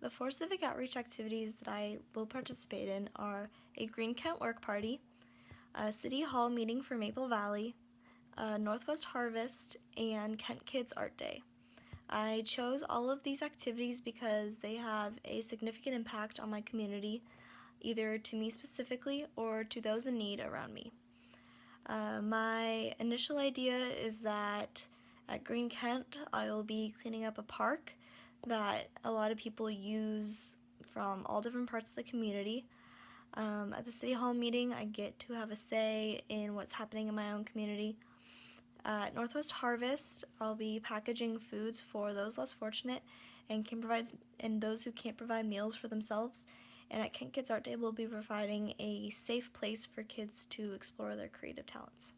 The 4 civic outreach activities that I will participate in are a Green Kent work party, a City Hall meeting for Maple Valley, Northwest Harvest, and Kent Kids Art Day. I chose all of these activities because they have a significant impact on my community, either to me specifically or to those in need around me. My initial idea is that at Green Kent I will be cleaning up a park that a lot of people use from all different parts of the community. At the City Hall meeting I get to have a say in what's happening in my own community. At Northwest Harvest I'll be packaging foods for those less fortunate and those who can't provide meals for themselves. And at Kent Kids Art Day we'll be providing a safe place for kids to explore their creative talents.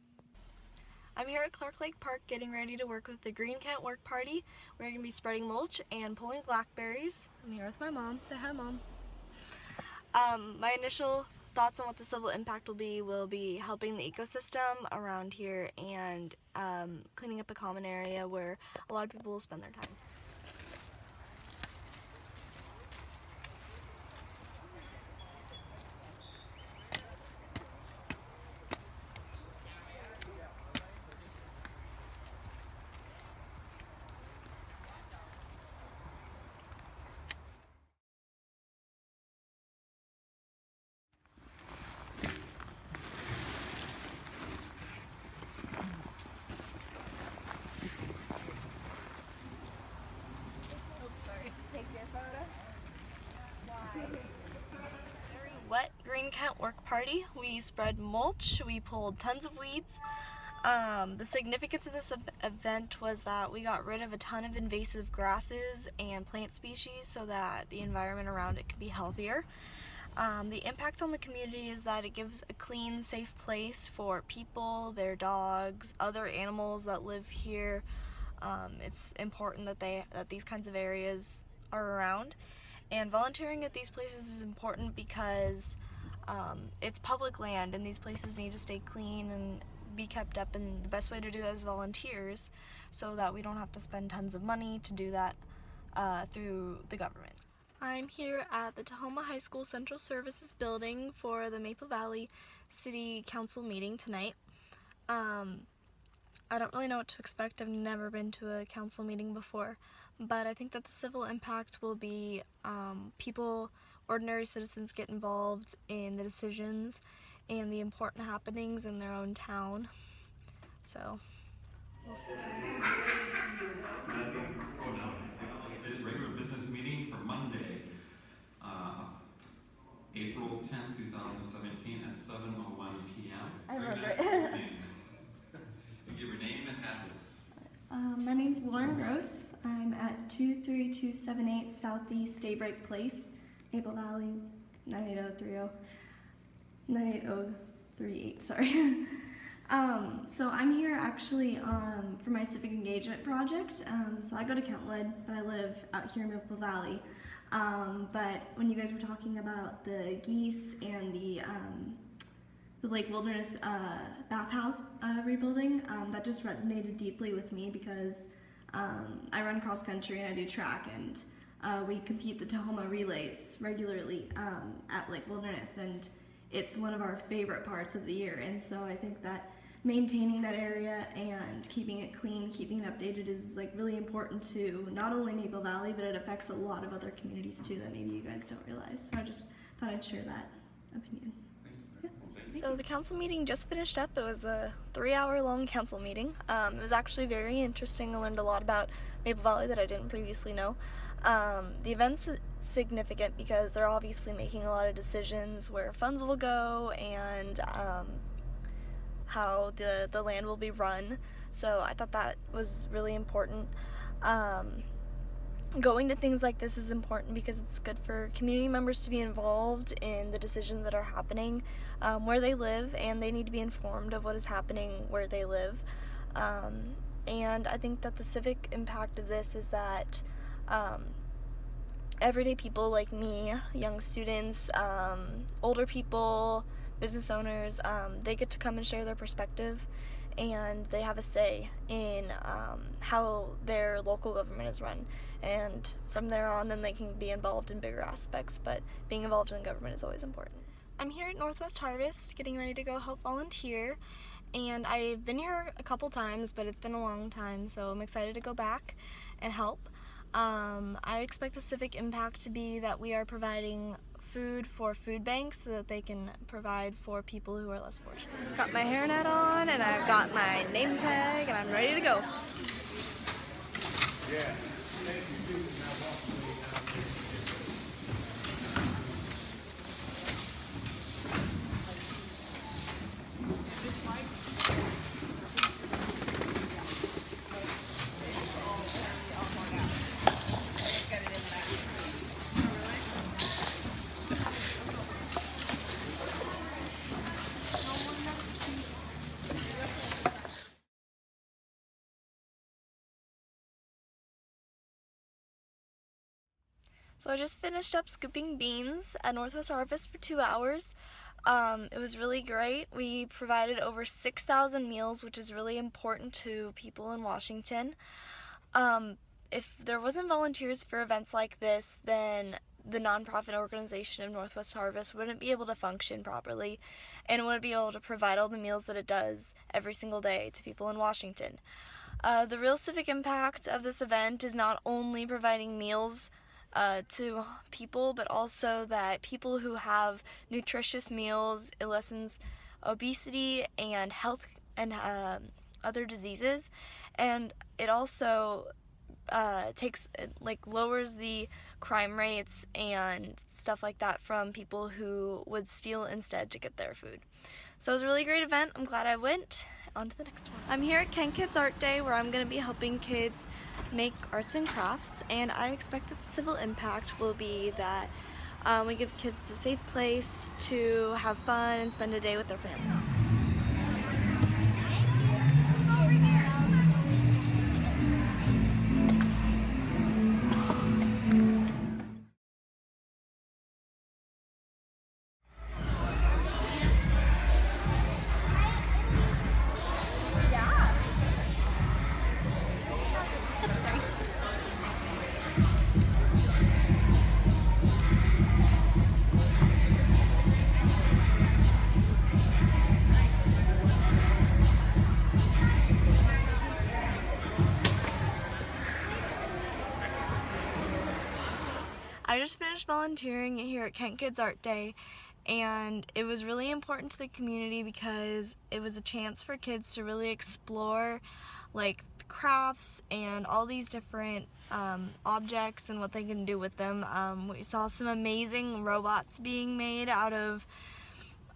I'm here at Clark Lake Park getting ready to work with the Green Kent Work Party. We're going to be spreading mulch and pulling blackberries. I'm here with my mom. Say hi, Mom. My initial thoughts on what the civil impact will be helping the ecosystem around here and cleaning up a common area where a lot of people will spend their time. Very wet Green Kent work party. We spread mulch, we pulled tons of weeds. The significance of this event was that we got rid of a ton of invasive grasses and plant species so that the environment around it could be healthier. The impact on the community is that it gives a clean, safe place for people, their dogs, other animals that live here. It's important that these kinds of areas are around. And volunteering at these places is important because it's public land and these places need to stay clean and be kept up, and the best way to do that is volunteers so that we don't have to spend tons of money to do that through the government. I'm here at the Tahoma High School Central Services building for the Maple Valley City Council meeting tonight. I don't really know what to expect. I've never been to a council meeting before, but I think that the civil impact will be people, ordinary citizens get involved in the decisions and the important happenings in their own town. So, we'll see. Regular business meeting for Monday, April 10, 2017 at 7:01 p.m. I remember it. Give your name and address. My name's Lauren Gross. I'm at 23278 Southeast Daybreak Place, Maple Valley, 98038, sorry. So I'm here actually for my civic engagement project. So I go to Kentwood, but I live out here in Maple Valley. But when you guys were talking about the geese and the Lake Wilderness bathhouse rebuilding, that just resonated deeply with me because I run cross country and I do track, and we compete the Tahoma relays regularly at Lake Wilderness, and it's one of our favorite parts of the year. And so I think that maintaining that area and keeping it clean, keeping it updated is like really important to not only Maple Valley, but it affects a lot of other communities too that maybe you guys don't realize. So I just thought I'd share that opinion. So the council meeting just finished up. It was a 3-hour-long council meeting. It was actually very interesting. I learned a lot about Maple Valley that I didn't previously know. The event's significant because they're obviously making a lot of decisions where funds will go and how the land will be run. So I thought that was really important. Going to things like this is important because it's good for community members to be involved in the decisions that are happening where they live, and they need to be informed of what is happening where they live. And I think that the civic impact of this is that everyday people like me, young students, older people, business owners, they get to come and share their perspective and they have a say in how their local government is run. And from there on, then they can be involved in bigger aspects, but being involved in government is always important. I'm here at Northwest Harvest getting ready to go help volunteer, and I've been here a couple times, but it's been a long time, so I'm excited to go back and help. I expect the civic impact to be that we are providing food for food banks so that they can provide for people who are less fortunate. Got my hairnet on, and I've got my name tag, and I'm ready to go. Yeah. So I just finished up scooping beans at Northwest Harvest for 2 hours. It was really great. We provided over 6,000 meals, which is really important to people in Washington. If there wasn't volunteers for events like this, then the nonprofit organization of Northwest Harvest wouldn't be able to function properly and wouldn't be able to provide all the meals that it does every single day to people in Washington. The real civic impact of this event is not only providing meals to people, but also that people who have nutritious meals, it lessens obesity and health and other diseases, and it also lowers the crime rates and stuff like that from people who would steal instead to get their food. So it was a really great event. I'm glad I went. On to the next one. I'm here at Kent Kids Art Day, where I'm going to be helping kids make arts and crafts, and I expect that the civil impact will be that we give kids a safe place to have fun and spend a day with their families. I just finished volunteering here at Kent Kids Art Day, and it was really important to the community because it was a chance for kids to really explore like crafts and all these different objects and what they can do with them. We saw some amazing robots being made out of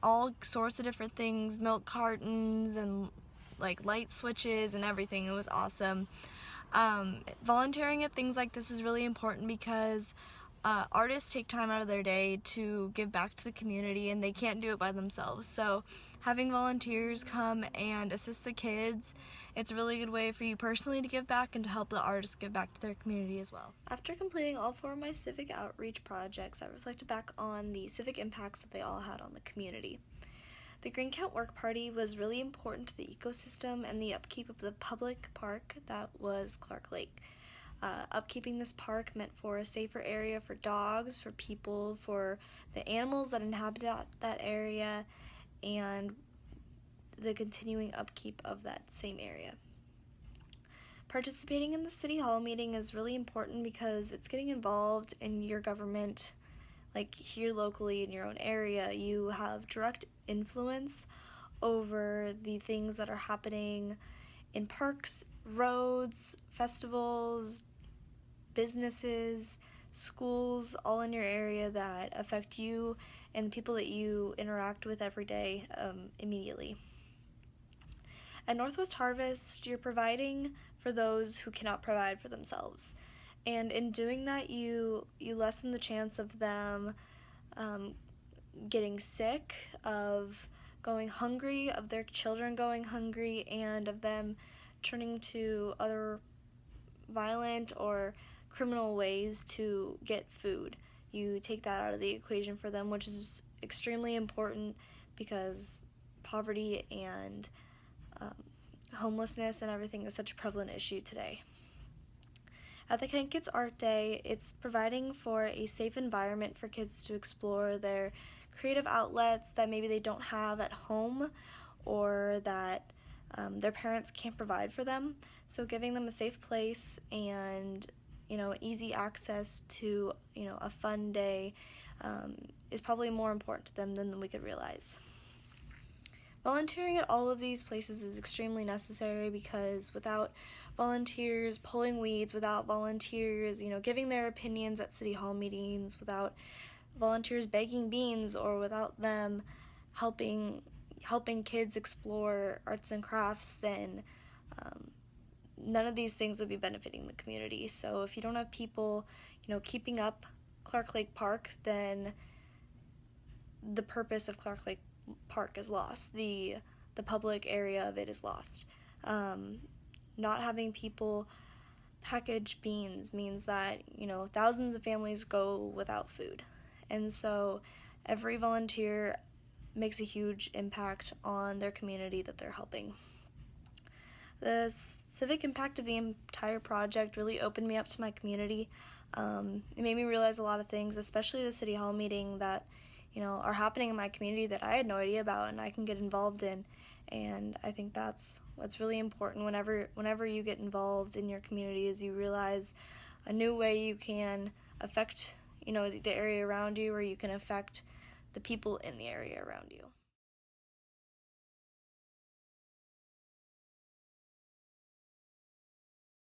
all sorts of different things, milk cartons and like light switches and everything. It was awesome. Volunteering at things like this is really important because artists take time out of their day to give back to the community, and they can't do it by themselves. So having volunteers come and assist the kids, it's a really good way for you personally to give back and to help the artists give back to their community as well. After completing all 4 of my civic outreach projects, I reflected back on the civic impacts that they all had on the community. The Green Count Work Party was really important to the ecosystem and the upkeep of the public park that was Clark Lake. Upkeeping this park meant for a safer area for dogs, for people, for the animals that inhabit that area, and the continuing upkeep of that same area. Participating in the City Hall meeting is really important because it's getting involved in your government, like here locally in your own area. You have direct influence over the things that are happening in parks, roads, festivals, businesses, schools, all in your area that affect you and the people that you interact with every day immediately. At Northwest Harvest, you're providing for those who cannot provide for themselves. And in doing that, you lessen the chance of them getting sick, of going hungry, of their children going hungry, and of them turning to other violent or criminal ways to get food. You take that out of the equation for them, which is extremely important because poverty and homelessness and everything is such a prevalent issue today. At the Kent Kids Art Day, it's providing for a safe environment for kids to explore their creative outlets that maybe they don't have at home or that their parents can't provide for them. So giving them a safe place and easy access to a fun day is probably more important to them than we could realize. Volunteering at all of these places is extremely necessary because without volunteers pulling weeds, without volunteers, giving their opinions at City Hall meetings, without volunteers bagging beans, or without them helping kids explore arts and crafts, then none of these things would be benefiting the community. So if you don't have people, keeping up Clark Lake Park, then the purpose of Clark Lake Park is lost. The public area of it is lost. Not having people package beans means that thousands of families go without food, and so every volunteer makes a huge impact on their community that they're helping. The civic impact of the entire project really opened me up to my community. It made me realize a lot of things, especially the City Hall meeting that are happening in my community that I had no idea about and I can get involved in. And I think that's what's really important whenever you get involved in your community, is you realize a new way you can affect the area around you, or you can affect the people in the area around you.